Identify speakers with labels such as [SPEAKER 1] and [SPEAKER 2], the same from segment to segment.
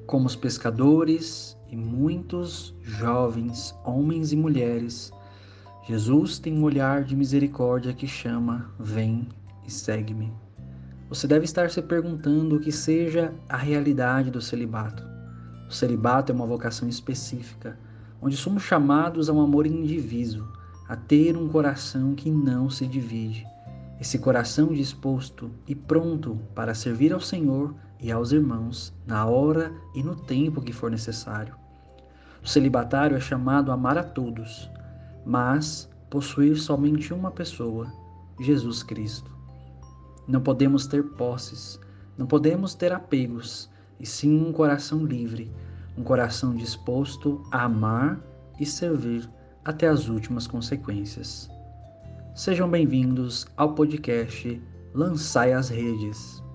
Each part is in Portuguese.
[SPEAKER 1] Como os pescadores e muitos jovens, homens e mulheres, Jesus tem um olhar de misericórdia que chama: vem e segue-me. Você deve estar se perguntando o que seja a realidade do celibato. O celibato é uma vocação específica, onde somos chamados a um amor indiviso, a ter um coração que não se divide. Esse coração disposto e pronto para servir ao Senhor e aos irmãos na hora e no tempo que for necessário. O celibatário é chamado a amar a todos, mas possuir somente uma pessoa, Jesus Cristo. Não podemos ter posses, não podemos ter apegos, e sim um coração livre, um coração disposto a amar e servir até as últimas consequências. Sejam bem-vindos ao podcast Lançai as Redes.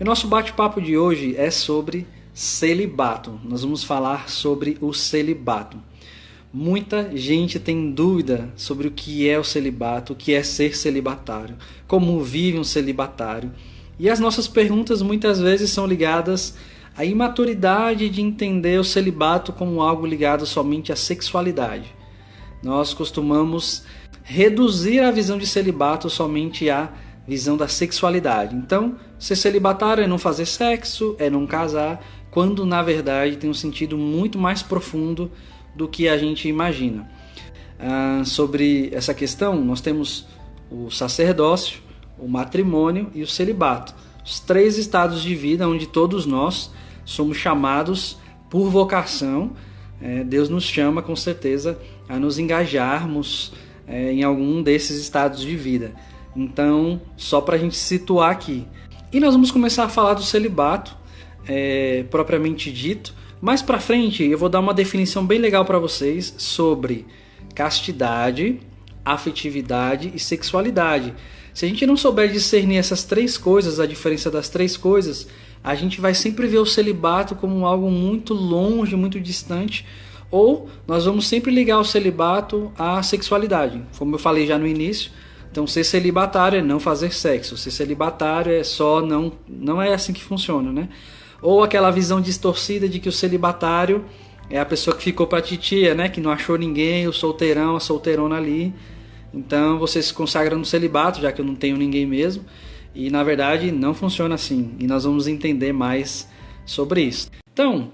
[SPEAKER 1] O nosso bate-papo de hoje é sobre celibato. Nós vamos falar sobre o celibato. Muita gente tem dúvida sobre o que é o celibato, o que é ser celibatário, como vive um celibatário. E as nossas perguntas muitas vezes são ligadas à imaturidade de entender o celibato como algo ligado somente à sexualidade. Nós costumamos reduzir a visão de celibato somente à visão da sexualidade. Então, ser celibatário é não fazer sexo, é não casar, quando na verdade tem um sentido muito mais profundo do que a gente imagina. Sobre essa questão, nós temos o sacerdócio, o matrimônio e o celibato. Os três estados de vida onde todos nós somos chamados por vocação. Deus nos chama com certeza a nos engajarmos em algum desses estados de vida. Então, só para a gente situar aqui. E nós vamos começar a falar do celibato, propriamente dito. Mais para frente, eu vou dar uma definição bem legal para vocês sobre castidade, afetividade e sexualidade. Se a gente não souber discernir essas três coisas, a diferença das três coisas, a gente vai sempre ver o celibato como algo muito longe, muito distante, ou nós vamos sempre ligar o celibato à sexualidade, como eu falei já no início. Então, ser celibatário é não fazer sexo. Ser celibatário é só não é assim que funciona, né? Ou aquela visão distorcida de que o celibatário é a pessoa que ficou pra titia, né? Que não achou ninguém, o solteirão, a solteirona ali. Então, você se consagra no celibato, já que eu não tenho ninguém mesmo. E, na verdade, não funciona assim. E nós vamos entender mais sobre isso. Então,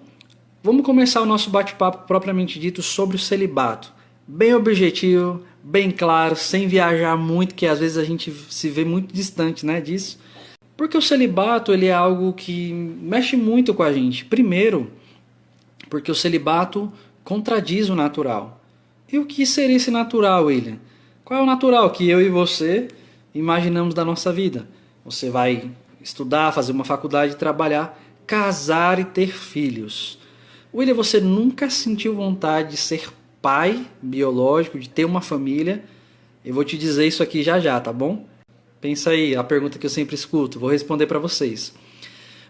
[SPEAKER 1] vamos começar o nosso bate-papo propriamente dito sobre o celibato. Bem objetivo, bem claro, sem viajar muito, que às vezes a gente se vê muito distante, né, disso. Porque o celibato ele é algo que mexe muito com a gente. Primeiro, porque o celibato contradiz o natural. E o que seria esse natural, William? Qual é o natural que eu e você imaginamos da nossa vida? Você vai estudar, fazer uma faculdade, trabalhar, casar e ter filhos. William, você nunca sentiu vontade de ser pai biológico, de ter uma família? Eu vou te dizer isso aqui já já, tá bom? Pensa aí, a pergunta que eu sempre escuto, vou responder para vocês.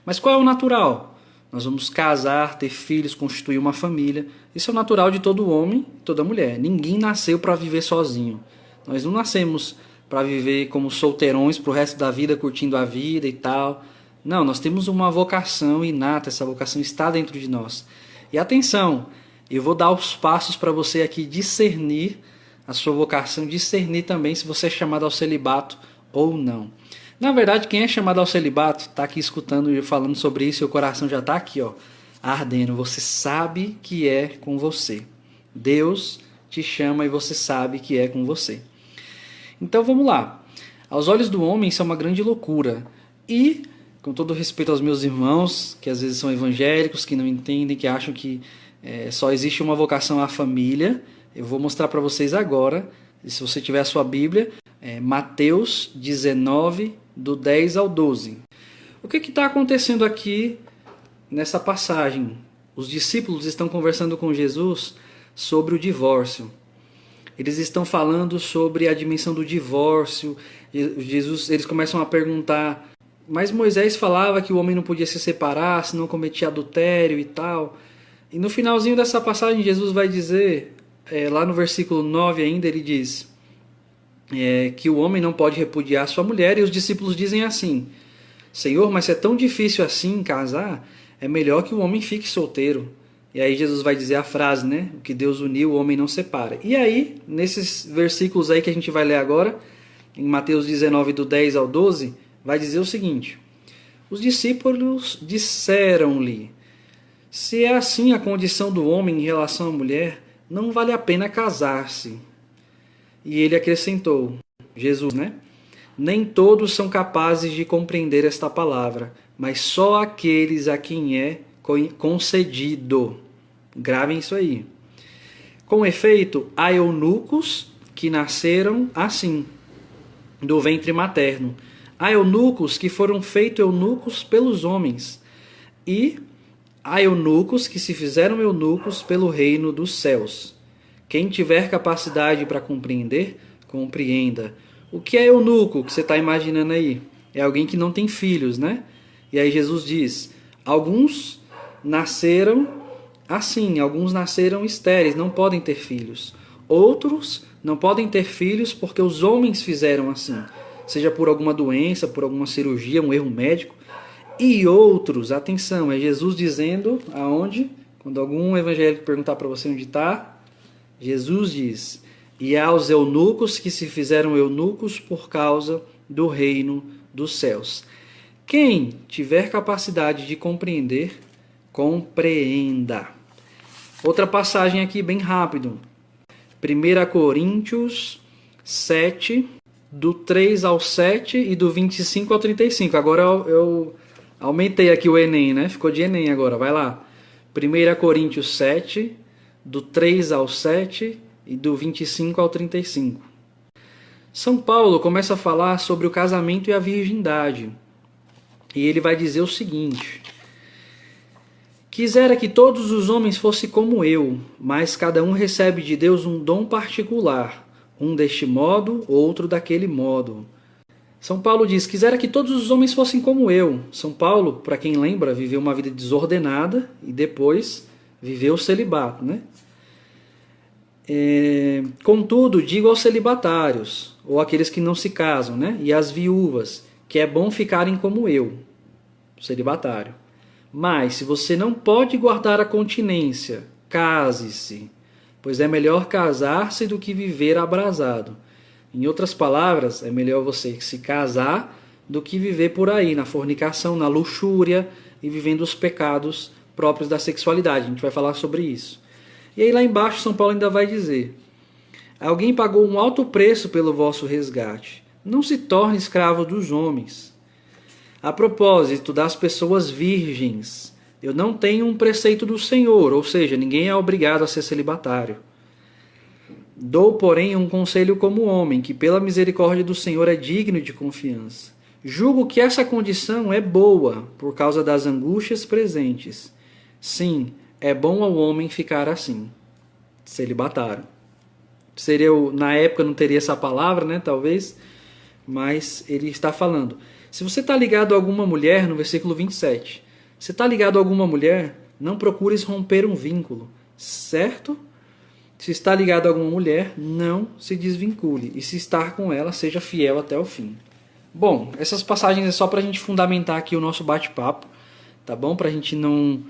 [SPEAKER 1] Mas qual é o natural? Nós vamos casar, ter filhos, constituir uma família. Isso é o natural de todo homem e toda mulher. Ninguém nasceu para viver sozinho. Nós não nascemos para viver como solteirões pro resto da vida, curtindo a vida e tal. Não, nós temos uma vocação inata, essa vocação está dentro de nós. E atenção, eu vou dar os passos para você aqui discernir a sua vocação, discernir também se você é chamado ao celibato ou não. Na verdade, quem é chamado ao celibato está aqui escutando e falando sobre isso e o coração já está aqui, ó, ardendo. Você sabe que é com você. Deus te chama e você sabe que é com você. Então vamos lá. Aos olhos do homem isso é uma grande loucura. E, com todo respeito aos meus irmãos, que às vezes são evangélicos, que não entendem, que acham que só existe uma vocação à família, eu vou mostrar para vocês agora, e se você tiver a sua Bíblia, Mateus 19, do 10 ao 12. O que está acontecendo aqui nessa passagem? Os discípulos estão conversando com Jesus sobre o divórcio. eles estão falando sobre a dimensão do divórcio. Eles começam a perguntar, mas Moisés falava que o homem não podia se separar se não cometia adultério e tal. E no finalzinho dessa passagem, Jesus vai dizer, lá no versículo 9 ainda, ele diz que o homem não pode repudiar sua mulher, e os discípulos dizem assim: Senhor, mas se é tão difícil assim casar, é melhor que o homem fique solteiro. E aí Jesus vai dizer a frase, né? O que Deus uniu, o homem não separa. E aí, nesses versículos aí que a gente vai ler agora, em Mateus 19, do 10 ao 12, vai dizer o seguinte: os discípulos disseram-lhe: se é assim a condição do homem em relação à mulher, não vale a pena casar-se. E ele acrescentou, Jesus, né? Nem todos são capazes de compreender esta palavra, mas só aqueles a quem é concedido. Gravem isso aí. Com efeito, há eunucos que nasceram assim, do ventre materno. Há eunucos que foram feitos eunucos pelos homens. E há eunucos que se fizeram eunucos pelo reino dos céus. Quem tiver capacidade para compreender, compreenda. O que é eunuco que você está imaginando aí? É alguém que não tem filhos, né? E aí Jesus diz, alguns nasceram assim, alguns nasceram estéreis, não podem ter filhos. Outros não podem ter filhos porque os homens fizeram assim, seja por alguma doença, por alguma cirurgia, um erro médico. E outros, atenção, é Jesus dizendo aonde? Quando algum evangélico perguntar para você onde está, Jesus diz, e aos eunucos que se fizeram eunucos por causa do reino dos céus. Quem tiver capacidade de compreender, compreenda. Outra passagem aqui bem rápido. 1 Coríntios 7, do 3 ao 7 e do 25 ao 35. Agora eu aumentei aqui o Enem, né? Ficou de Enem agora, vai lá. 1 Coríntios 7, do 3 ao 7 e do 25 ao 35. São Paulo começa a falar sobre o casamento e a virgindade. E ele vai dizer o seguinte: quisera que todos os homens fossem como eu, mas cada um recebe de Deus um dom particular, um deste modo, outro daquele modo. São Paulo diz, quisera que todos os homens fossem como eu. São Paulo, para quem lembra, viveu uma vida desordenada e depois viveu o celibato, né? Contudo, digo aos celibatários, ou aqueles que não se casam, né? E às viúvas, que é bom ficarem como eu, celibatário. Mas, se você não pode guardar a continência, case-se, pois é melhor casar-se do que viver abrasado. Em outras palavras, é melhor você se casar do que viver por aí, na fornicação, na luxúria e vivendo os pecados próprios da sexualidade. A gente vai falar sobre isso. E aí lá embaixo São Paulo ainda vai dizer: alguém pagou um alto preço pelo vosso resgate. Não se torne escravo dos homens. A propósito das pessoas virgens, eu não tenho um preceito do Senhor, ou seja, ninguém é obrigado a ser celibatário. Dou, porém, um conselho como homem, que pela misericórdia do Senhor é digno de confiança. Julgo que essa condição é boa, por causa das angústias presentes. Sim, é bom ao homem ficar assim, celibatário. Na época não teria essa palavra, né, talvez, mas ele está falando. Se você está ligado a alguma mulher, no versículo 27, se está ligado a alguma mulher, não procures romper um vínculo, certo? Se está ligado a alguma mulher, não se desvincule. E se estar com ela, seja fiel até o fim. Bom, essas passagens é só para a gente fundamentar aqui o nosso bate-papo, tá bom? Para a gente não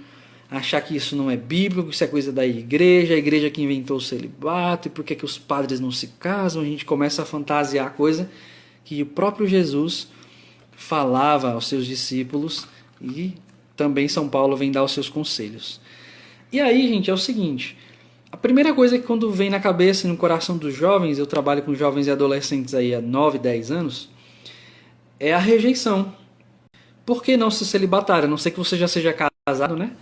[SPEAKER 1] achar que isso não é bíblico, que isso é coisa da igreja, a igreja que inventou o celibato, e por que os padres não se casam, a gente começa a fantasiar coisa que o próprio Jesus falava aos seus discípulos e também São Paulo vem dar os seus conselhos. E aí, gente, é o seguinte, a primeira coisa que quando vem na cabeça e no coração dos jovens, eu trabalho com jovens e adolescentes aí há 9, 10 anos, é a rejeição. Por que não ser celibatário? A não ser que você já seja casado, né?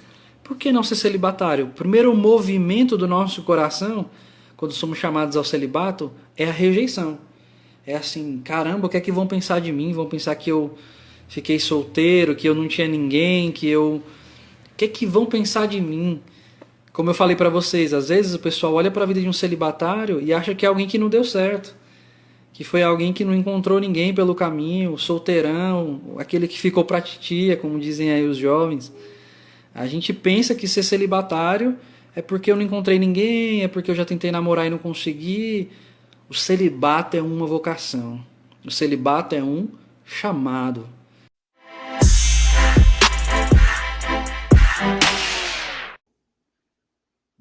[SPEAKER 1] Por que não ser celibatário? O primeiro movimento do nosso coração, quando somos chamados ao celibato, é a rejeição. É assim, caramba, o que é que vão pensar de mim? Vão pensar que eu fiquei solteiro, que eu não tinha ninguém, que eu... O que é que vão pensar de mim? Como eu falei para vocês, às vezes o pessoal olha para a vida de um celibatário e acha que é alguém que não deu certo, que foi alguém que não encontrou ninguém pelo caminho, solteirão, aquele que ficou pra titia, como dizem aí os jovens. A gente pensa que ser celibatário é porque eu não encontrei ninguém, é porque eu já tentei namorar e não consegui. O celibato é uma vocação. O celibato é um chamado.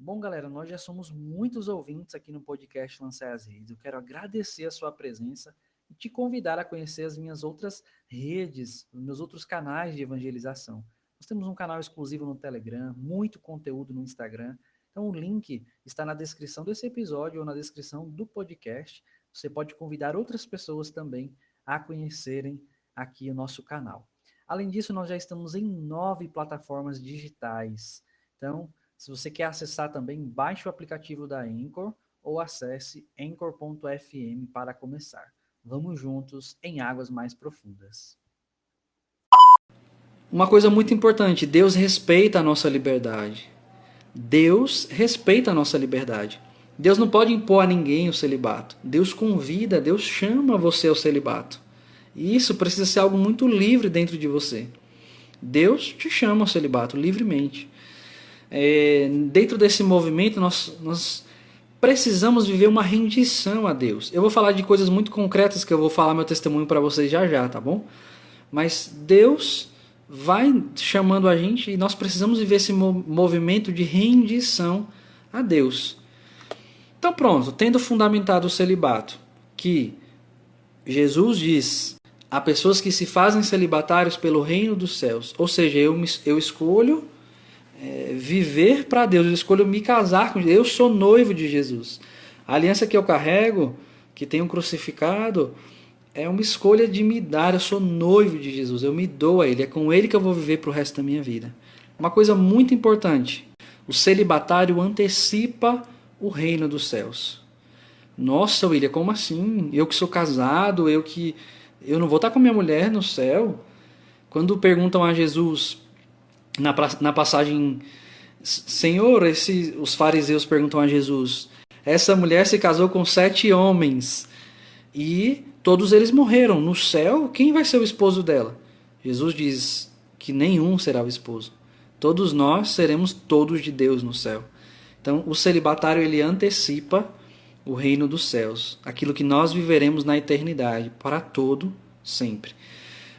[SPEAKER 1] Bom, galera, nós já somos muitos ouvintes aqui no podcast Lançar as Redes. Eu quero agradecer a sua presença e te convidar a conhecer as minhas outras redes, os meus outros canais de evangelização. Nós temos um canal exclusivo no Telegram, muito conteúdo no Instagram. Então o link está na descrição desse episódio ou na descrição do podcast. Você pode convidar outras pessoas também a conhecerem aqui o nosso canal. Além disso, nós já estamos em 9 plataformas digitais. Então, se você quer acessar também, baixe o aplicativo da Anchor ou acesse anchor.fm para começar. Vamos juntos em águas mais profundas. Uma coisa muito importante, Deus respeita a nossa liberdade. Deus respeita a nossa liberdade. Deus não pode impor a ninguém o celibato. Deus convida, Deus chama você ao celibato. E isso precisa ser algo muito livre dentro de você. Deus te chama ao celibato livremente. Dentro desse movimento, nós precisamos viver uma rendição a Deus. Eu vou falar de coisas muito concretas que eu vou falar meu testemunho para vocês já, tá bom? Mas Deus vai chamando a gente e nós precisamos viver esse movimento de rendição a Deus. Então pronto, tendo fundamentado o celibato, que Jesus diz, há pessoas que se fazem celibatários pelo reino dos céus, ou seja, eu escolho viver para Deus, eu escolho me casar com Deus, eu sou noivo de Jesus. A aliança que eu carrego, que tenho crucificado, é uma escolha de me dar, eu sou noivo de Jesus, eu me dou a Ele, é com Ele que eu vou viver para o resto da minha vida. Uma coisa muito importante, o celibatário antecipa o reino dos céus. Nossa, William, como assim? Eu que sou casado, eu não vou estar com minha mulher no céu? Quando perguntam a Jesus, na passagem, Senhor, os fariseus perguntam a Jesus, essa mulher se casou com 7 homens e todos eles morreram. No céu, quem vai ser o esposo dela? Jesus diz que nenhum será o esposo. Todos nós seremos todos de Deus no céu. Então, o celibatário ele antecipa o reino dos céus, aquilo que nós viveremos na eternidade, para todo sempre.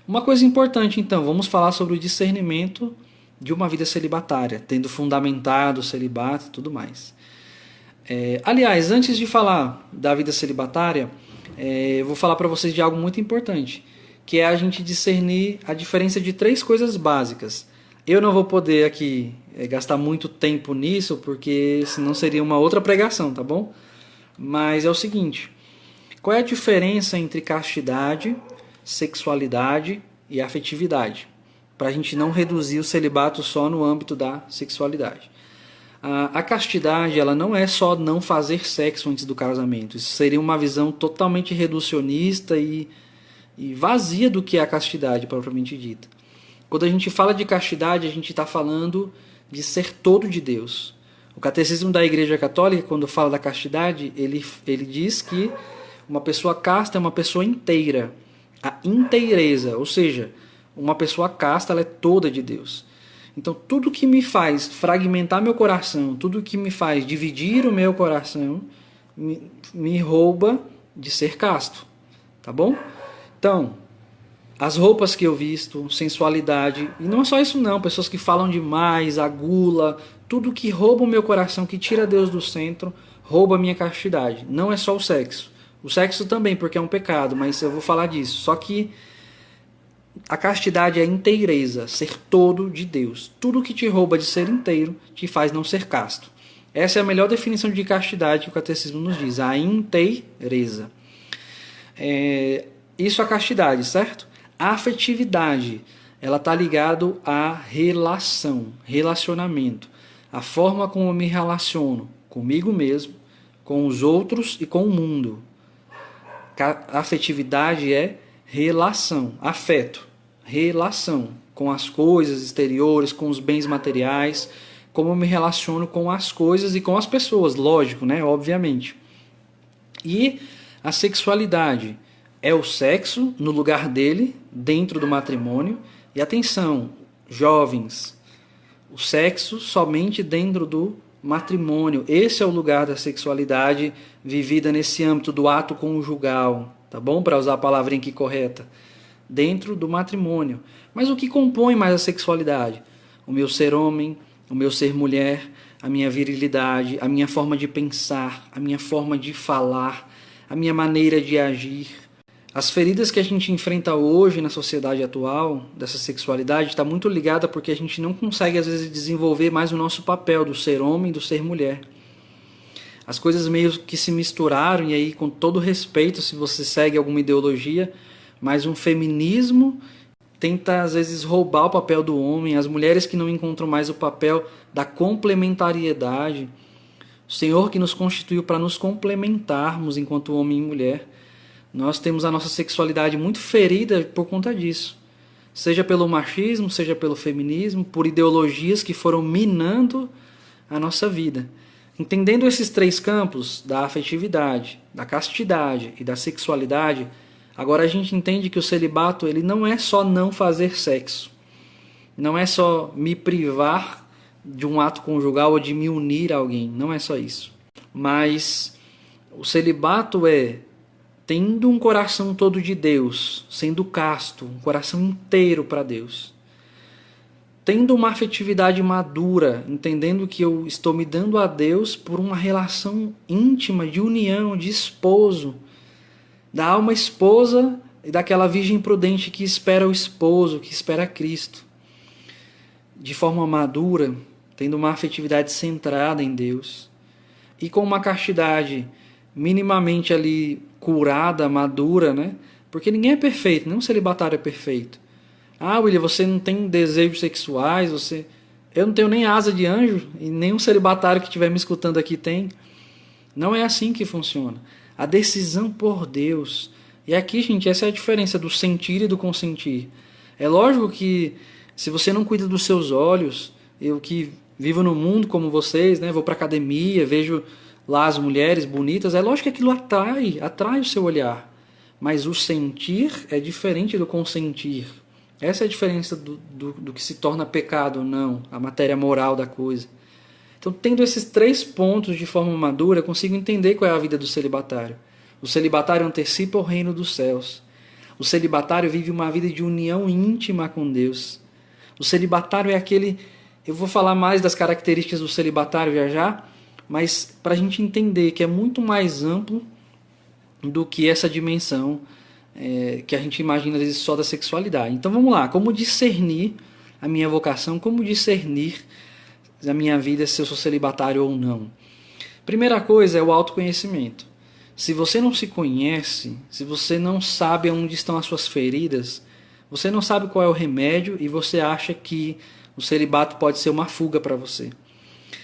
[SPEAKER 1] Uma coisa importante, então, vamos falar sobre o discernimento de uma vida celibatária, tendo fundamentado o celibato e tudo mais. Aliás, antes de falar da vida celibatária, eu vou falar para vocês de algo muito importante, que é a gente discernir a diferença de 3 coisas básicas. Eu não vou poder aqui gastar muito tempo nisso, porque senão seria uma outra pregação, tá bom? Mas é o seguinte, qual é a diferença entre castidade, sexualidade e afetividade? Para a gente não reduzir o celibato só no âmbito da sexualidade. A castidade ela não é só não fazer sexo antes do casamento. Isso seria uma visão totalmente reducionista e vazia do que é a castidade propriamente dita. Quando a gente fala de castidade, a gente está falando de ser todo de Deus. O Catecismo da Igreja Católica, quando fala da castidade, ele diz que uma pessoa casta é uma pessoa inteira. A inteireza, ou seja, uma pessoa casta ela é toda de Deus. Então, tudo que me faz fragmentar meu coração, tudo que me faz dividir o meu coração, me rouba de ser casto. Tá bom? Então, as roupas que eu visto, sensualidade, e não é só isso não, pessoas que falam demais, a gula, tudo que rouba o meu coração, que tira Deus do centro, rouba a minha castidade. Não é só o sexo. O sexo também, porque é um pecado, mas eu vou falar disso. Só que a castidade é inteireza, ser todo de Deus. Tudo que te rouba de ser inteiro te faz não ser casto. Essa é a melhor definição de castidade que o Catecismo nos diz, a inteireza. Isso é a castidade, certo? A afetividade, ela está ligada à relação, relacionamento. A forma como eu me relaciono comigo mesmo, com os outros e com o mundo. A afetividade é relação, afeto, relação com as coisas exteriores, com os bens materiais, como eu me relaciono com as coisas e com as pessoas, lógico, né? Obviamente. E a sexualidade é o sexo no lugar dele, dentro do matrimônio. E atenção, jovens, o sexo somente dentro do matrimônio. Esse é o lugar da sexualidade vivida nesse âmbito do ato conjugal, tá bom? Para usar a palavrinha aqui correta. Dentro do matrimônio. Mas o que compõe mais a sexualidade? O meu ser homem, o meu ser mulher, a minha virilidade, a minha forma de pensar, a minha forma de falar, a minha maneira de agir. As feridas que a gente enfrenta hoje na sociedade atual, dessa sexualidade, está muito ligada porque a gente não consegue, às vezes, desenvolver mais o nosso papel do ser homem e do ser mulher. As coisas meio que se misturaram, e aí, com todo respeito, se você segue alguma ideologia, mas um feminismo tenta, às vezes, roubar o papel do homem, as mulheres que não encontram mais o papel da complementariedade. O Senhor que nos constituiu para nos complementarmos enquanto homem e mulher. Nós temos a nossa sexualidade muito ferida por conta disso. Seja pelo machismo, seja pelo feminismo, por ideologias que foram minando a nossa vida. Entendendo esses três campos, da afetividade, da castidade e da sexualidade, agora a gente entende que o celibato ele não é só não fazer sexo. Não é só me privar de um ato conjugal ou de me unir a alguém. Não é só isso. Mas o celibato é tendo um coração todo de Deus, sendo casto, um coração inteiro para Deus. Tendo uma afetividade madura, entendendo que eu estou me dando a Deus por uma relação íntima, de união, de esposo, da alma esposa e daquela virgem prudente que espera o esposo, que espera Cristo. De forma madura, tendo uma afetividade centrada em Deus. E com uma castidade minimamente ali curada, madura, né? Porque ninguém é perfeito, nenhum celibatário é perfeito. Ah, William, você não tem desejos sexuais, eu não tenho nem asa de anjo, e nenhum celibatário que estiver me escutando aqui tem. Não é assim que funciona. A decisão por Deus. E aqui, gente, essa é a diferença do sentir e do consentir. É lógico que se você não cuida dos seus olhos, eu que vivo no mundo como vocês, né? Vou para academia, vejo lá as mulheres bonitas, é lógico que aquilo atrai o seu olhar. Mas o sentir é diferente do consentir. Essa é a diferença do que se torna pecado ou não, a matéria moral da coisa. Então, tendo esses três pontos de forma madura, eu consigo entender qual é a vida do celibatário. O celibatário antecipa o reino dos céus. O celibatário vive uma vida de união íntima com Deus. O celibatário é aquele... Eu vou falar mais das características do celibatário já já, mas para a gente entender que é muito mais amplo do que essa dimensão que a gente imagina às vezes só da sexualidade. Então vamos lá, como discernir a minha vocação, como discernir a minha vida se eu sou celibatário ou não. Primeira coisa é o autoconhecimento. Se você não se conhece, se você não sabe onde estão as suas feridas, você não sabe qual é o remédio e você acha que o celibato pode ser uma fuga para você.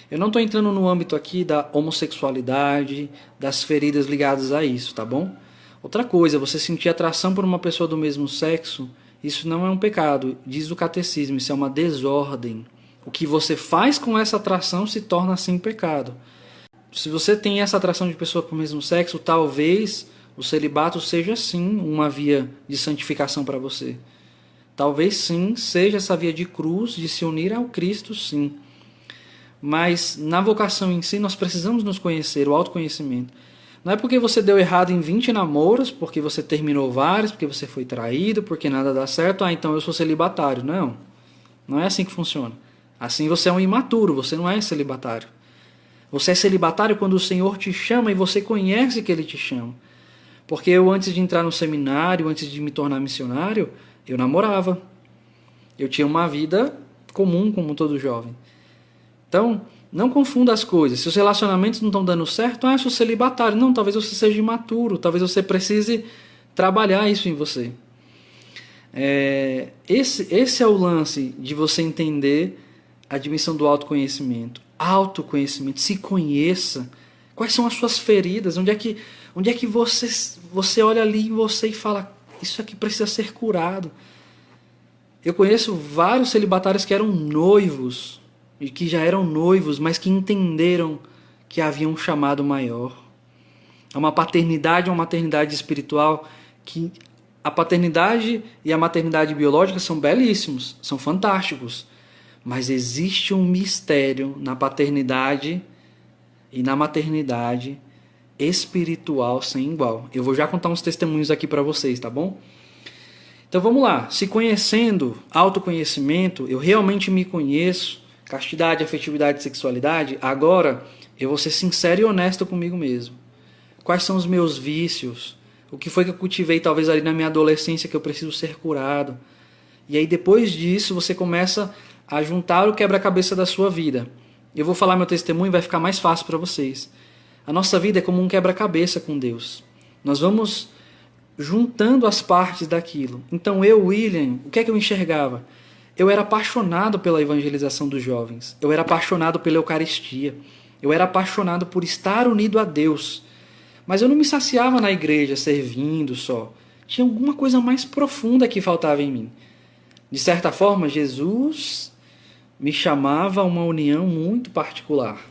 [SPEAKER 1] Eu não estou entrando no âmbito aqui da homossexualidade, das feridas ligadas a isso, tá bom? Outra coisa, você sentir atração por uma pessoa do mesmo sexo, isso não é um pecado, diz o catecismo, isso é uma desordem. O que você faz com essa atração se torna assim pecado. Se você tem essa atração de pessoa do mesmo sexo, talvez o celibato seja sim uma via de santificação para você. Talvez sim seja essa via de cruz, de se unir ao Cristo, sim. Mas na vocação em si nós precisamos nos conhecer, o autoconhecimento. Não é porque você deu errado em 20 namoros, porque você terminou vários, porque você foi traído, porque nada dá certo, então eu sou celibatário. Não, não é assim que funciona. Assim você é um imaturo, você não é celibatário. Você é celibatário quando o Senhor te chama e você conhece que Ele te chama. Porque eu, antes de entrar no seminário, antes de me tornar missionário, eu namorava. Eu tinha uma vida comum, como todo jovem. Então, não confunda as coisas. Se os relacionamentos não estão dando certo, eu sou celibatário. Não, talvez você seja imaturo, talvez você precise trabalhar isso em você. Esse é o lance de você entender a dimensão do autoconhecimento. Autoconhecimento, se conheça. Quais são as suas feridas? Onde é que você olha ali em você e fala, isso aqui precisa ser curado. Eu conheço vários celibatários que eram noivos e que já eram noivos, mas que entenderam que havia um chamado maior. É uma paternidade, uma maternidade espiritual, que a paternidade e a maternidade biológica são belíssimos, são fantásticos, mas existe um mistério na paternidade e na maternidade espiritual sem igual. Eu vou já contar uns testemunhos aqui para vocês, tá bom? Então vamos lá. Se conhecendo, autoconhecimento, eu realmente me conheço, castidade, afetividade e sexualidade, agora eu vou ser sincero e honesto comigo mesmo. Quais são os meus vícios? O que foi que eu cultivei talvez ali na minha adolescência que eu preciso ser curado? E aí depois disso você começa a juntar o quebra-cabeça da sua vida. Eu vou falar meu testemunho e vai ficar mais fácil para vocês. A nossa vida é como um quebra-cabeça com Deus. Nós vamos juntando as partes daquilo. Então eu, William, o que é que eu enxergava? Eu era apaixonado pela evangelização dos jovens. Eu era apaixonado pela Eucaristia. Eu era apaixonado por estar unido a Deus. Mas eu não me saciava na igreja, servindo só. Tinha alguma coisa mais profunda que faltava em mim. De certa forma, Jesus me chamava a uma união muito particular.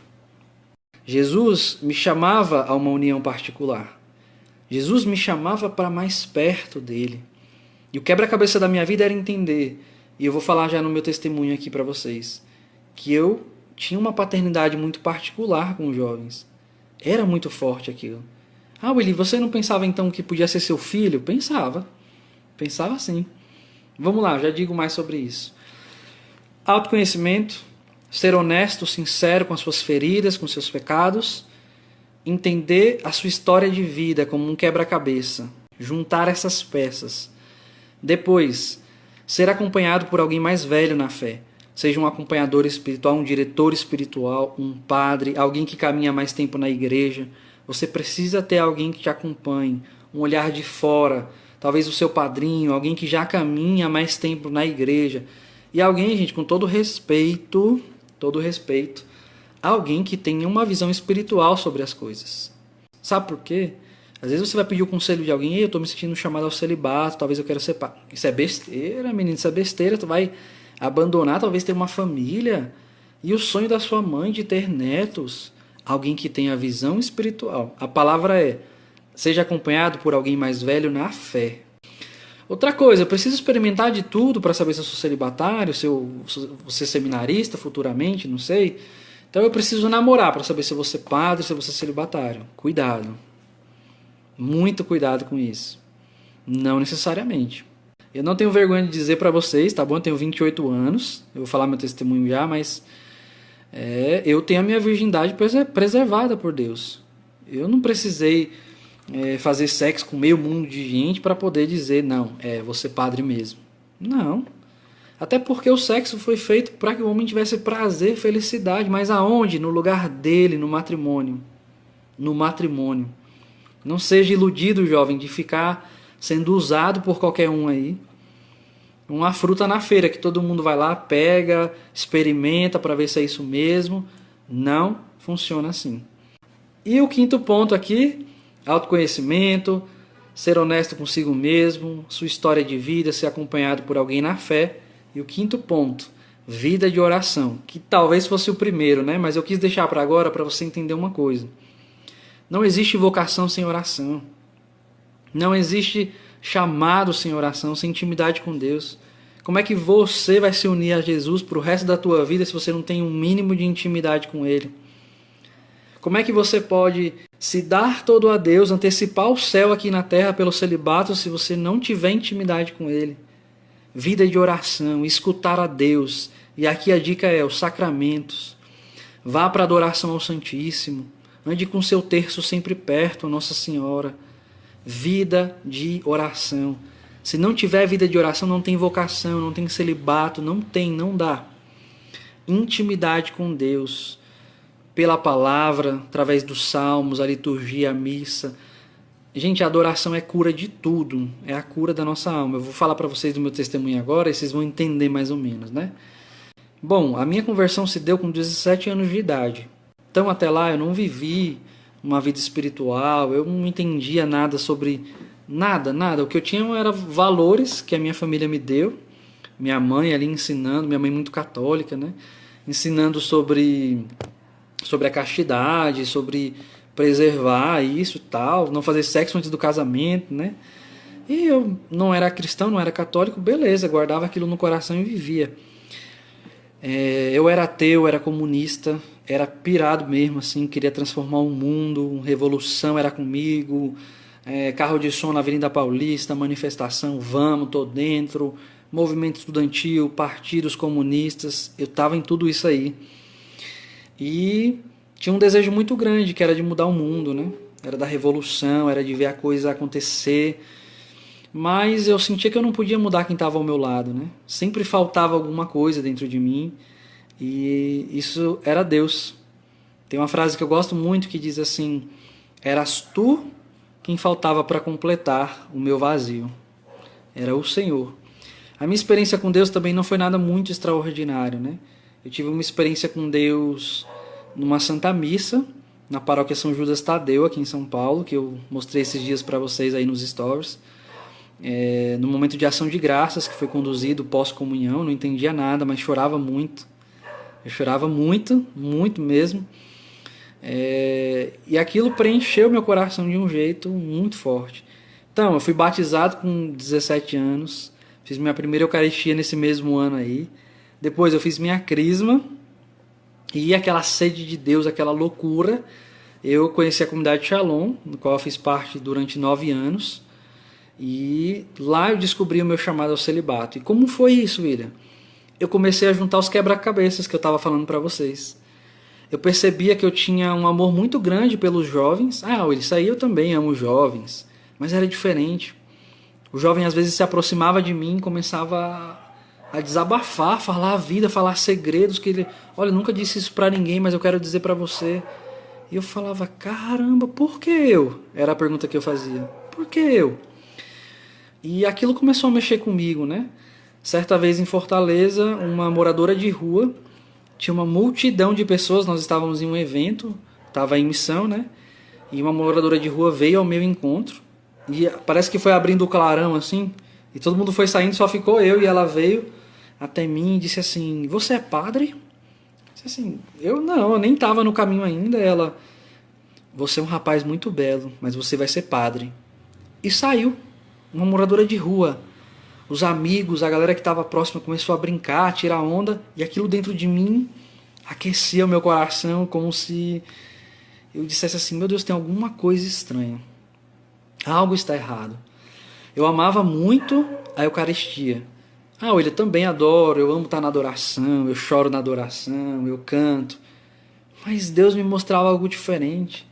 [SPEAKER 1] Jesus me chamava a uma união particular. Jesus me chamava para mais perto dele. E o quebra-cabeça da minha vida era entender, e eu vou falar já no meu testemunho aqui para vocês, que eu tinha uma paternidade muito particular com os jovens. Era muito forte aquilo. Ah, Willy, você não pensava então que podia ser seu filho? Pensava. Pensava sim. Vamos lá, já digo mais sobre isso. Autoconhecimento, ser honesto, sincero com as suas feridas, com seus pecados, entender a sua história de vida como um quebra-cabeça, juntar essas peças. Depois, ser acompanhado por alguém mais velho na fé, seja um acompanhador espiritual, um diretor espiritual, um padre, alguém que caminha mais tempo na igreja. Você precisa ter alguém que te acompanhe, um olhar de fora, talvez o seu padrinho, alguém que já caminha mais tempo na igreja. E alguém, gente, com todo respeito, alguém que tenha uma visão espiritual sobre as coisas. Sabe por quê? Às vezes você vai pedir o conselho de alguém, eu estou me sentindo chamado ao celibato, talvez eu quero ser pai. Isso é besteira, menino, isso é besteira, tu vai abandonar, talvez ter uma família, e o sonho da sua mãe de ter netos, alguém que tenha visão espiritual. A palavra é, seja acompanhado por alguém mais velho na fé. Outra coisa, eu preciso experimentar de tudo para saber se eu sou celibatário, se eu vou ser seminarista futuramente, não sei. Então eu preciso namorar para saber se eu vou ser padre, se eu vou ser celibatário. Cuidado. Muito cuidado com isso. Não necessariamente. Eu não tenho vergonha de dizer para vocês, tá bom? Eu tenho 28 anos, eu vou falar meu testemunho já, mas eu tenho a minha virgindade preservada por Deus. Eu não precisei fazer sexo com meio mundo de gente para poder dizer, não, vou ser padre mesmo. Não. Até porque o sexo foi feito para que o homem tivesse prazer, felicidade. Mas aonde? No lugar dele, no matrimônio. No matrimônio. Não seja iludido, jovem, de ficar sendo usado por qualquer um aí. Uma fruta na feira que todo mundo vai lá, pega, experimenta para ver se é isso mesmo. Não funciona assim. E o quinto ponto aqui, autoconhecimento, ser honesto consigo mesmo, sua história de vida, ser acompanhado por alguém na fé. E o quinto ponto, vida de oração, que talvez fosse o primeiro, né? Mas eu quis deixar para agora para você entender uma coisa. Não existe vocação sem oração. Não existe chamado sem oração, sem intimidade com Deus. Como é que você vai se unir a Jesus para o resto da tua vida se você não tem um mínimo de intimidade com Ele? Como é que você pode se dar todo a Deus, antecipar o céu aqui na terra pelo celibato se você não tiver intimidade com Ele? Vida de oração, escutar a Deus. E aqui a dica é os sacramentos. Vá para a adoração ao Santíssimo. Ande com seu terço sempre perto, Nossa Senhora. Vida de oração. Se não tiver vida de oração, não tem vocação, não tem celibato, não dá. Intimidade com Deus. Pela palavra, através dos salmos, a liturgia, a missa. Gente, a adoração é cura de tudo. É a cura da nossa alma. Eu vou falar para vocês do meu testemunho agora e vocês vão entender mais ou menos, né? Bom, a minha conversão se deu com 17 anos de idade. Então, até lá, eu não vivi uma vida espiritual, eu não entendia nada sobre nada. O que eu tinha eram valores que a minha família me deu. Minha mãe ali ensinando, minha mãe muito católica, né? ensinando sobre a castidade, sobre preservar isso e tal, não fazer sexo antes do casamento, né? E eu não era cristão, não era católico, beleza, guardava aquilo no coração e vivia. Eu era ateu, era comunista, era pirado mesmo, assim, queria transformar o mundo, revolução era comigo, carro de som na Avenida Paulista, manifestação, vamos, tô dentro, movimento estudantil, partidos comunistas, eu estava em tudo isso aí. E tinha um desejo muito grande, que era de mudar o mundo, né? Era da revolução, era de ver a coisa acontecer. Mas eu sentia que eu não podia mudar quem estava ao meu lado, né? Sempre faltava alguma coisa dentro de mim e isso era Deus. Tem uma frase que eu gosto muito que diz assim: eras tu quem faltava para completar o meu vazio. Era o Senhor. A minha experiência com Deus também não foi nada muito extraordinário, né? Eu tive uma experiência com Deus numa Santa Missa, na paróquia São Judas Tadeu, aqui em São Paulo, que eu mostrei esses dias para vocês aí nos stories. No momento de ação de graças, que foi conduzido pós-comunhão, não entendia nada, mas chorava muito. Eu chorava muito, muito mesmo. E aquilo preencheu meu coração de um jeito muito forte. Então, eu fui batizado com 17 anos, fiz minha primeira Eucaristia nesse mesmo ano aí. Depois eu fiz minha crisma, e aquela sede de Deus, aquela loucura, eu conheci a comunidade Shalom, no qual eu fiz parte durante 9 anos. E lá eu descobri o meu chamado ao celibato. E como foi isso, William? Eu comecei a juntar os quebra-cabeças que eu estava falando para vocês. Eu percebia que eu tinha um amor muito grande pelos jovens. Isso aí eu também amo jovens. Mas era diferente. O jovem às vezes se aproximava de mim e começava a desabafar, falar a vida, falar segredos que ele... Olha, eu nunca disse isso para ninguém, mas eu quero dizer para você. E eu falava, caramba, por que eu? Era a pergunta que eu fazia. Por que eu? E aquilo começou a mexer comigo, né? Certa vez em Fortaleza, uma moradora de rua, tinha uma multidão de pessoas, nós estávamos em um evento, estava em missão, né? E uma moradora de rua veio ao meu encontro, e parece que foi abrindo o clarão assim, e todo mundo foi saindo, só ficou eu, e ela veio até mim e disse assim, você é padre? Eu disse assim, eu nem estava no caminho ainda. Ela, você é um rapaz muito belo, mas você vai ser padre. E saiu. Uma moradora de rua, os amigos, a galera que estava próxima começou a brincar, a tirar onda, e aquilo dentro de mim aquecia o meu coração, como se eu dissesse assim, meu Deus, tem alguma coisa estranha, algo está errado. Eu amava muito a Eucaristia. Eu também adoro, eu amo estar na adoração, eu choro na adoração, eu canto, mas Deus me mostrava algo diferente,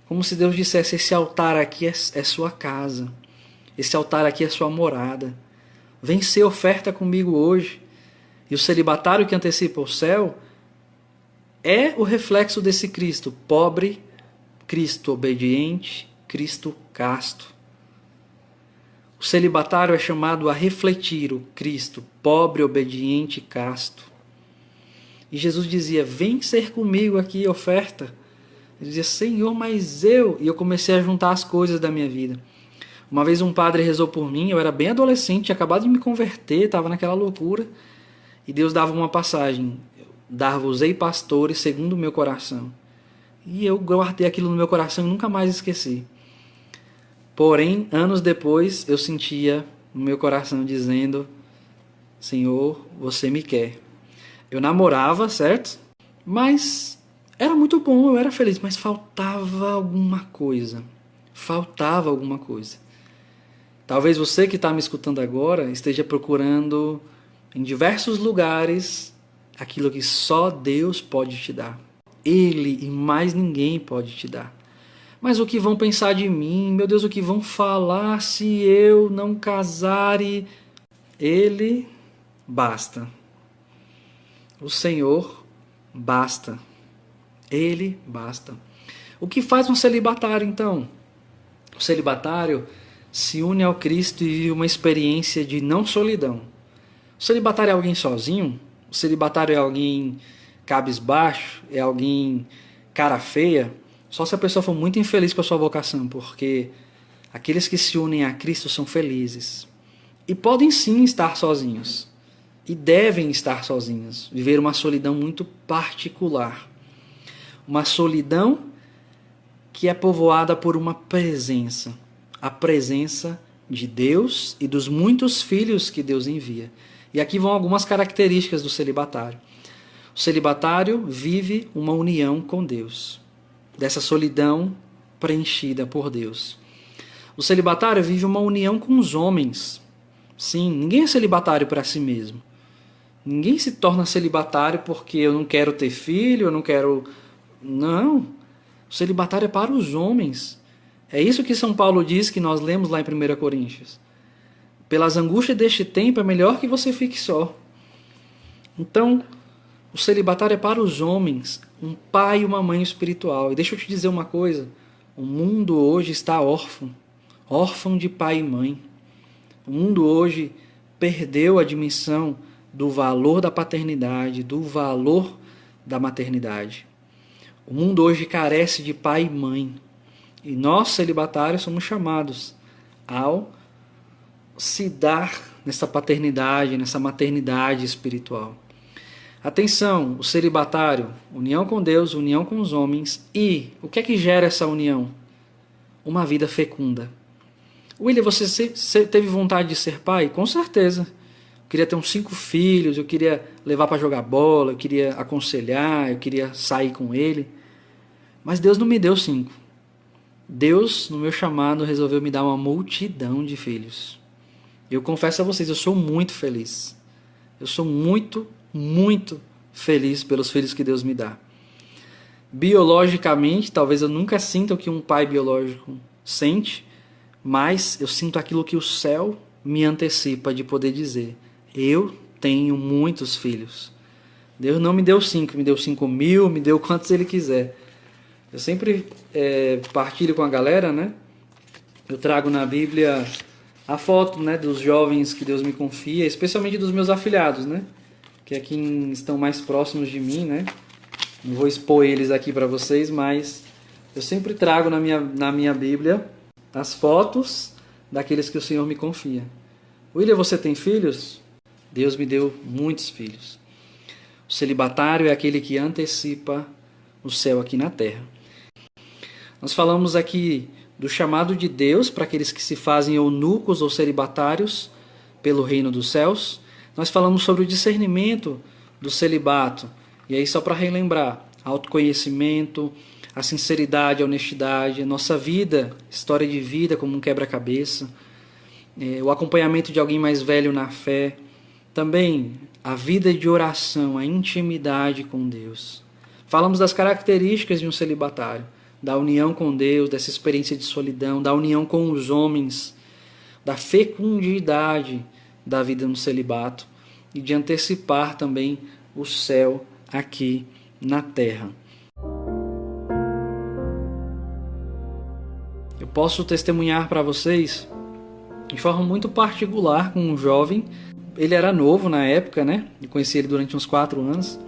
[SPEAKER 1] como se Deus dissesse, esse altar aqui é sua casa. Esse altar aqui é sua morada. Vem ser oferta comigo hoje. E o celibatário que antecipa o céu é o reflexo desse Cristo pobre, Cristo obediente, Cristo casto. O celibatário é chamado a refletir o Cristo pobre, obediente e casto. E Jesus dizia, vem ser comigo aqui, oferta. Ele dizia, Senhor, mas eu... E eu comecei a juntar as coisas da minha vida. Uma vez um padre rezou por mim, eu era bem adolescente, tinha acabado de me converter, estava naquela loucura, e Deus dava uma passagem, dar-vos-ei pastores segundo o meu coração. E eu guardei aquilo no meu coração e nunca mais esqueci. Porém, anos depois, eu sentia no meu coração dizendo, Senhor, você me quer. Eu namorava, certo? Mas era muito bom, eu era feliz, mas faltava alguma coisa. Faltava alguma coisa. Talvez você que está me escutando agora esteja procurando em diversos lugares aquilo que só Deus pode te dar. Ele e mais ninguém pode te dar. Mas o que vão pensar de mim? Meu Deus, o que vão falar se eu não casar? E Ele basta. O Senhor basta. Ele basta. O que faz um celibatário então? O celibatário se une ao Cristo e vive uma experiência de não solidão. O celibatário é alguém sozinho? O celibatário é alguém cabisbaixo? É alguém cara feia? Só se a pessoa for muito infeliz com a sua vocação, porque aqueles que se unem a Cristo são felizes. E podem sim estar sozinhos. e devem estar sozinhas, viver uma solidão muito particular. Uma solidão que é povoada por uma presença, a presença de Deus e dos muitos filhos que Deus envia. E aqui vão algumas características do celibatário. O celibatário vive uma união com Deus, dessa solidão preenchida por Deus. O celibatário vive uma união com os homens. Sim, ninguém é celibatário para si mesmo. Ninguém se torna celibatário porque eu não quero ter filho, eu não quero... Não. O celibatário é para os homens. É isso que São Paulo diz, que nós lemos lá em 1 Coríntios. Pelas angústias deste tempo é melhor que você fique só. Então, o celibatário é para os homens, um pai e uma mãe espiritual. E deixa eu te dizer uma coisa, o mundo hoje está órfão, órfão de pai e mãe. O mundo hoje perdeu a dimensão do valor da paternidade, do valor da maternidade. O mundo hoje carece de pai e mãe. E nós, celibatários, somos chamados ao se dar nessa paternidade, nessa maternidade espiritual. Atenção, o celibatário, união com Deus, união com os homens. E o que é que gera essa união? Uma vida fecunda. William, você teve vontade de ser pai? Com certeza. Eu queria ter uns 5 filhos, eu queria levar para jogar bola, eu queria aconselhar, eu queria sair com ele. Mas Deus não me deu 5. Deus, no meu chamado, resolveu me dar uma multidão de filhos. Eu confesso a vocês, eu sou muito feliz. Eu sou muito feliz pelos filhos que Deus me dá. Biologicamente, talvez eu nunca sinta o que um pai biológico sente, mas eu sinto aquilo que o céu me antecipa de poder dizer: eu tenho muitos filhos. Deus não me deu 5, me deu 5.000, me deu quantos Ele quiser. Eu sempre partilho com a galera, né? Eu trago na Bíblia a foto, né, dos jovens que Deus me confia, especialmente dos meus afilhados, né? Que é quem estão mais próximos de mim, né? Não vou expor eles aqui para vocês, mas eu sempre trago na minha Bíblia as fotos daqueles que o Senhor me confia. William, você tem filhos? Deus me deu muitos filhos. O celibatário é aquele que antecipa o céu aqui na terra. Nós falamos aqui do chamado de Deus para aqueles que se fazem eunucos ou celibatários pelo reino dos céus. Nós falamos sobre o discernimento do celibato. E aí, só para relembrar, autoconhecimento, a sinceridade, a honestidade, a nossa vida, história de vida como um quebra-cabeça, o acompanhamento de alguém mais velho na fé, também a vida de oração, a intimidade com Deus. Falamos das características de um celibatário, da união com Deus, dessa experiência de solidão, da união com os homens, da fecundidade da vida no celibato e de antecipar também o céu aqui na terra. Eu posso testemunhar para vocês de forma muito particular com um jovem. Ele era novo na época, né? Eu conheci ele durante uns 4 anos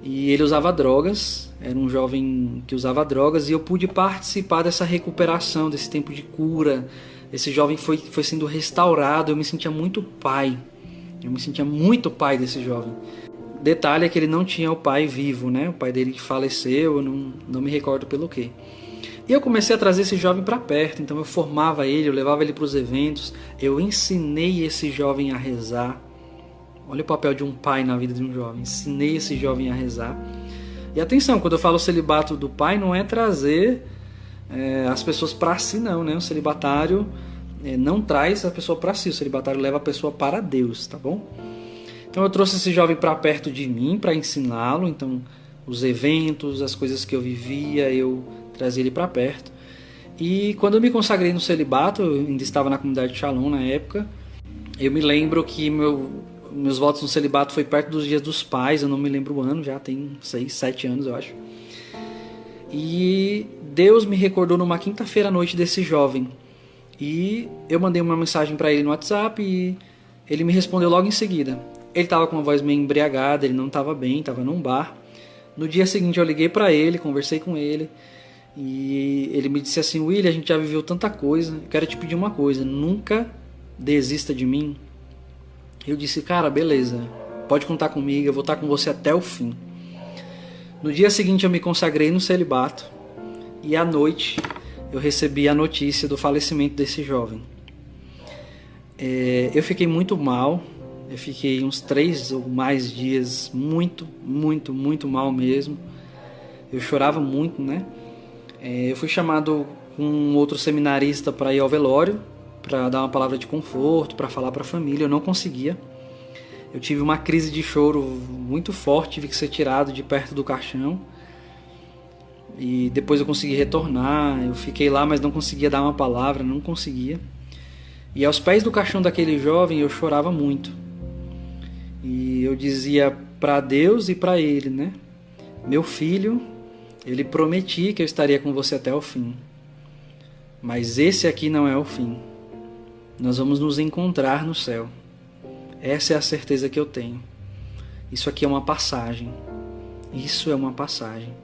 [SPEAKER 1] e ele usava drogas. Era um jovem que usava drogas e eu pude participar dessa recuperação, desse tempo de cura. Esse jovem foi sendo restaurado. Eu me sentia muito pai. Eu me sentia muito pai desse jovem. Detalhe é que ele não tinha o pai vivo, né? O pai dele faleceu, eu não me recordo pelo quê. E eu comecei a trazer esse jovem para perto, então eu formava ele, eu levava ele para os eventos, eu ensinei esse jovem a rezar. Olha o papel de um pai na vida de um jovem, ensinei esse jovem a rezar. E atenção, quando eu falo celibato do pai, não é trazer as pessoas para si não, né? O celibatário não traz a pessoa para si, o celibatário leva a pessoa para Deus, tá bom? Então eu trouxe esse jovem para perto de mim, para ensiná-lo, então os eventos, as coisas que eu vivia, eu trazia ele para perto. E quando eu me consagrei no celibato, eu ainda estava na comunidade de Shalom na época, eu me lembro que meus votos no celibato foi perto dos Dias dos Pais, eu não me lembro o ano, já tem 6, 7 anos eu acho. E Deus me recordou numa quinta-feira à noite desse jovem. E eu mandei uma mensagem para ele no WhatsApp e ele me respondeu logo em seguida. Ele estava com uma voz meio embriagada, ele não estava bem, estava num bar. No dia seguinte eu liguei para ele, conversei com ele. E ele me disse assim: William, a gente já viveu tanta coisa, eu quero te pedir uma coisa, nunca desista de mim. Eu disse, cara, beleza, pode contar comigo, eu vou estar com você até o fim. No dia seguinte eu me consagrei no celibato e à noite eu recebi a notícia do falecimento desse jovem. Eu fiquei muito mal, eu fiquei uns 3 ou mais dias muito mal mesmo. Eu chorava muito, né? Eu fui chamado com um outro seminarista para ir ao velório, para dar uma palavra de conforto, para falar para a família. Eu não conseguia. Eu tive uma crise de choro muito forte, tive que ser tirado de perto do caixão. E depois eu consegui retornar, eu fiquei lá, mas não conseguia dar uma palavra, não conseguia. E aos pés do caixão daquele jovem eu chorava muito. E eu dizia para Deus e para ele, né? Meu filho, ele prometia que eu estaria com você até o fim. Mas esse aqui não é o fim. Nós vamos nos encontrar no céu. Essa é a certeza que eu tenho. Isso aqui é uma passagem. Isso é uma passagem.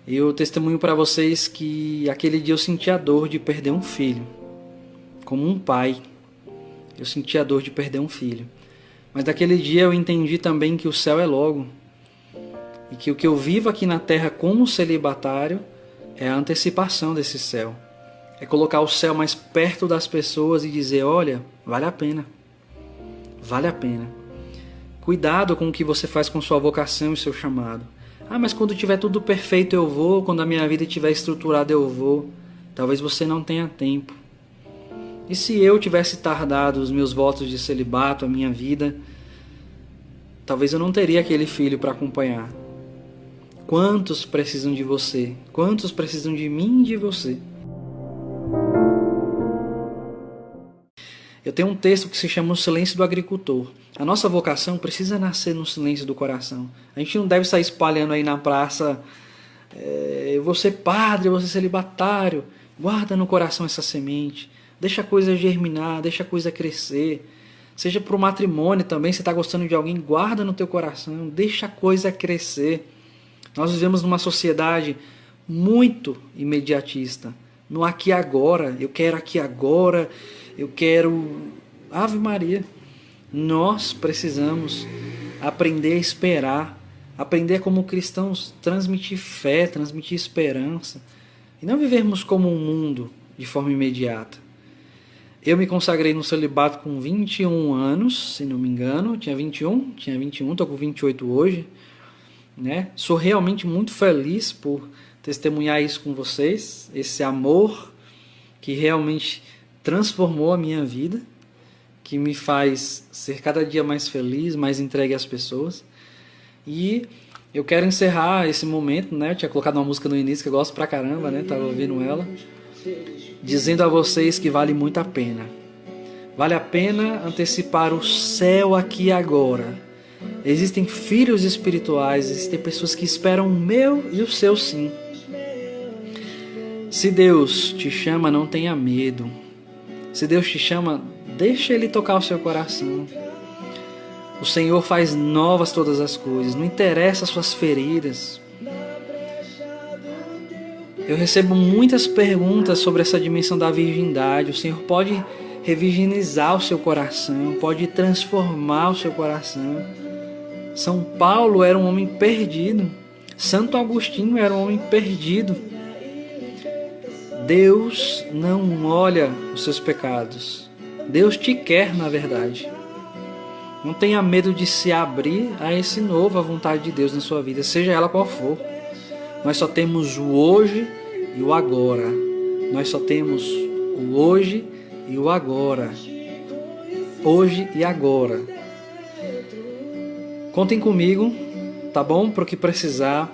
[SPEAKER 1] Eu testemunho para vocês que aquele dia eu senti a dor de perder um filho. Como um pai, eu senti a dor de perder um filho. Mas daquele dia eu entendi também que o céu é logo. E que o que eu vivo aqui na terra como celibatário é a antecipação desse céu. É colocar o céu mais perto das pessoas e dizer, olha, vale a pena. Vale a pena. Cuidado com o que você faz com sua vocação e seu chamado. Ah, mas quando tiver tudo perfeito eu vou, quando a minha vida estiver estruturada eu vou. Talvez você não tenha tempo. E se eu tivesse tardado os meus votos de celibato, a minha vida, talvez eu não teria aquele filho para acompanhar. Quantos precisam de você? Quantos precisam de mim e de você? Eu tenho um texto que se chama O Silêncio do Agricultor. A nossa vocação precisa nascer no silêncio do coração. A gente não deve sair espalhando aí na praça, eu vou ser padre, eu vou ser celibatário. Guarda no coração essa semente. Deixa a coisa germinar, deixa a coisa crescer. Seja para o matrimônio também, se está gostando de alguém, guarda no teu coração. Deixa a coisa crescer. Nós vivemos numa sociedade muito imediatista. No aqui e agora, eu quero aqui agora, eu quero... Ave Maria. Nós precisamos aprender a esperar, aprender como cristãos, transmitir fé, transmitir esperança. E não vivermos como um mundo de forma imediata. Eu me consagrei no celibato com 21 anos, se não me engano. Tinha 21, estou com 28 hoje. Né? Sou realmente muito feliz por testemunhar isso com vocês, esse amor que realmente transformou a minha vida, que me faz ser cada dia mais feliz, mais entregue às pessoas. E eu quero encerrar esse momento, né? Eu tinha colocado uma música no início que eu gosto pra caramba, né? Tava ouvindo ela, dizendo a vocês que vale muito a pena. Vale a pena antecipar o céu aqui e agora. Existem filhos espirituais, existem pessoas que esperam o meu e o seu sim. Se Deus te chama, não tenha medo. Se Deus te chama, deixa Ele tocar o seu coração. O Senhor faz novas todas as coisas, não interessa as suas feridas. Eu recebo muitas perguntas sobre essa dimensão da virgindade. O Senhor pode revirginizar o seu coração, pode transformar o seu coração. São Paulo era um homem perdido. Santo Agostinho era um homem perdido. Deus não olha os seus pecados. Deus te quer, na verdade. Não tenha medo de se abrir a esse novo, a vontade de Deus na sua vida, seja ela qual for. Nós só temos o hoje e o agora. Nós só temos o hoje e o agora. Hoje e agora. Contem comigo, tá bom? Para o que precisar.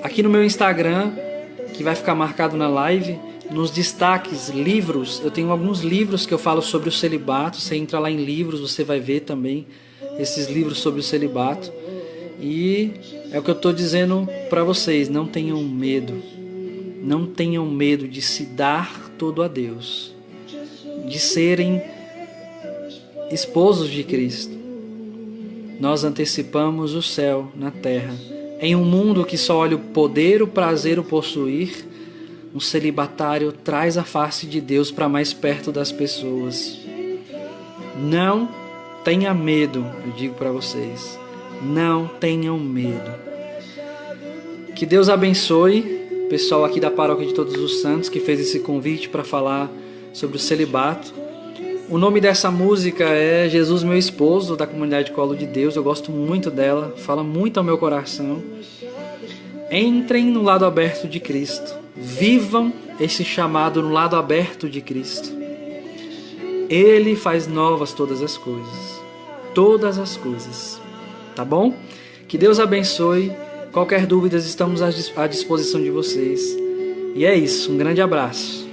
[SPEAKER 1] Aqui no meu Instagram, que vai ficar marcado na live, nos destaques, livros, eu tenho alguns livros que eu falo sobre o celibato. Você entra lá em livros, você vai ver também esses livros sobre o celibato. E é o que eu estou dizendo para vocês, não tenham medo. Não tenham medo de se dar todo a Deus, de serem esposos de Cristo. Nós antecipamos o céu na terra. Em um mundo que só olha o poder, o prazer, o possuir, um celibatário traz a face de Deus para mais perto das pessoas. Não tenha medo, eu digo para vocês. Não tenham medo. Que Deus abençoe o pessoal aqui da Paróquia de Todos os Santos que fez esse convite para falar sobre o celibato. O nome dessa música é Jesus Meu Esposo, da comunidade Colo de Deus. Eu gosto muito dela, fala muito ao meu coração. Entrem no lado aberto de Cristo. Vivam esse chamado no lado aberto de Cristo. Ele faz novas todas as coisas. Todas as coisas. Tá bom? Que Deus abençoe. Qualquer dúvida, estamos à disposição de vocês. E é isso. Um grande abraço.